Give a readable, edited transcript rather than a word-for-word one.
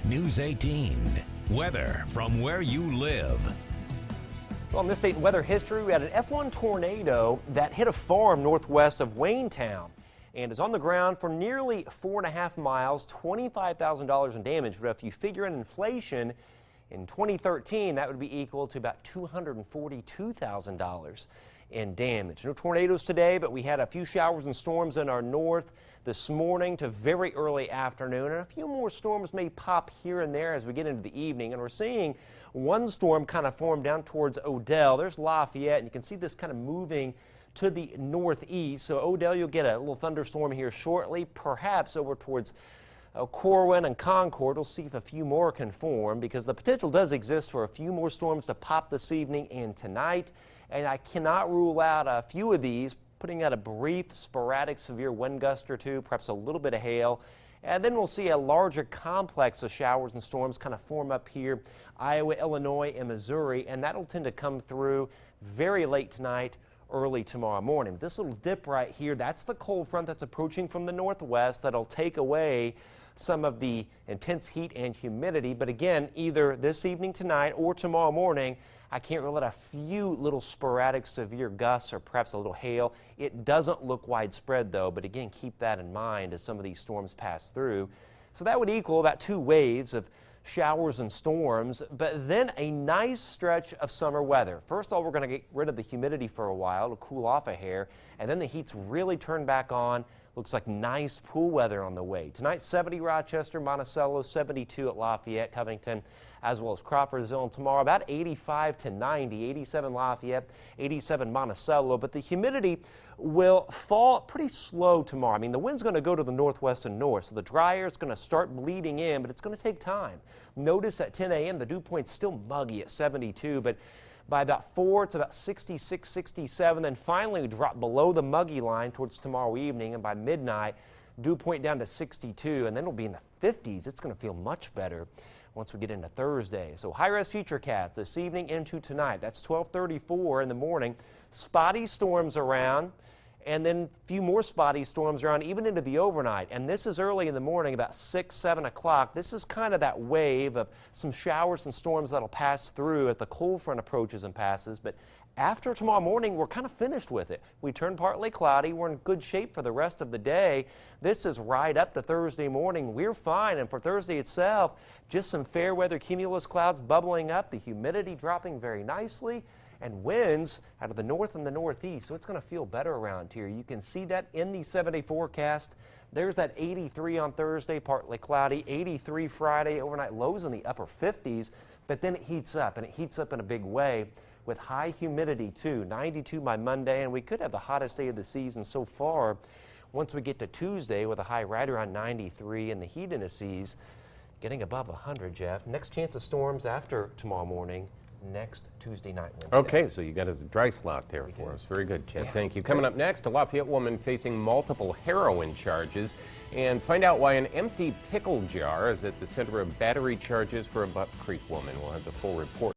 News 18. Weather from where you live. Well, in this date in weather history, we had an F1 tornado that hit a farm northwest of Waynetown and is on the ground for nearly 4.5 miles, $25,000 in damage. But if you figure in inflation, in 2013, that would be equal to about $242,000 in damage. No tornadoes today, but we had a few showers and storms in our north this morning to very early afternoon, and a few more storms may pop here and there as we get into the evening. And we're seeing one storm kind of form down towards Odell. There's Lafayette, and you can see this kind of moving to the northeast. So Odell, you'll get a little thunderstorm here shortly, perhaps over towards Corwin and Concord. We'll see if a few more can form, because the potential does exist for a few more storms to pop this evening and tonight. And I cannot rule out a few of these, putting out a brief, sporadic, severe wind gust or two, perhaps a little bit of hail. And then we'll see a larger complex of showers and storms kind of form up here, Iowa, Illinois, and Missouri. And that'll tend to come through very late tonight, early tomorrow morning. This little dip right here, that's the cold front that's approaching from the northwest that'll take away some of the intense heat and humidity. But again, either this evening tonight or tomorrow morning, I can't rule out a few little sporadic severe gusts or perhaps a little hail. It doesn't look widespread though, but again, keep that in mind as some of these storms pass through. So that would equal about 2 waves of showers and storms, but then a nice stretch of summer weather. First of all, we're going to get rid of the humidity for a while to cool off a hair, and then the heat's really turned back on. Looks like nice pool weather on the way. Tonight, 70 Rochester, Monticello, 72 at Lafayette, Covington, as well as Crawfordsville. And tomorrow, about 85 to 90, 87 Lafayette, 87 Monticello. But the humidity will fall pretty slow tomorrow. I mean, the wind's going to go to the northwest and north, so the dry air is going to start bleeding in, but it's going to take time. Notice at 10 a.m., the dew point's still muggy at 72, but by about 4, it's about 66, 67. Then finally, we drop below the muggy line towards tomorrow evening. And by midnight, dew point down to 62. And then it'll be in the 50s. It's going to feel much better once we get into Thursday. So high-res futurecast this evening into tonight. That's 12:34 in the morning. Spotty storms around, and then a few more spotty storms around even into the overnight. And this is early in the morning, about 6, 7 o'clock. This is kind of that wave of some showers and storms that'll pass through as the cold front approaches and passes. But after tomorrow morning, we're kind of finished with it. We turn partly cloudy. We're in good shape for the rest of the day. This is right up to Thursday morning. We're fine. And for Thursday itself, just some fair weather cumulus clouds bubbling up, the humidity dropping very nicely, and winds out of the north and the northeast, so it's going to feel better around here. You can see that in the 7-day forecast. There's that 83 on Thursday, partly cloudy, 83 Friday, overnight lows in the upper 50s, but then it heats up, and it heats up in a big way with high humidity too, 92 by Monday, and we could have the hottest day of the season so far once we get to Tuesday with a high right around 93 and the heat indices getting above 100, Jeff. Next chance of storms after tomorrow morning, next Tuesday night, Wednesday. Okay, so you got a dry slot there for us. Very good, Chet. Yeah. Thank you. Coming up next, a Lafayette woman facing multiple heroin charges, and find out why an empty pickle jar is at the center of battery charges for a Buck Creek woman. We'll have the full report.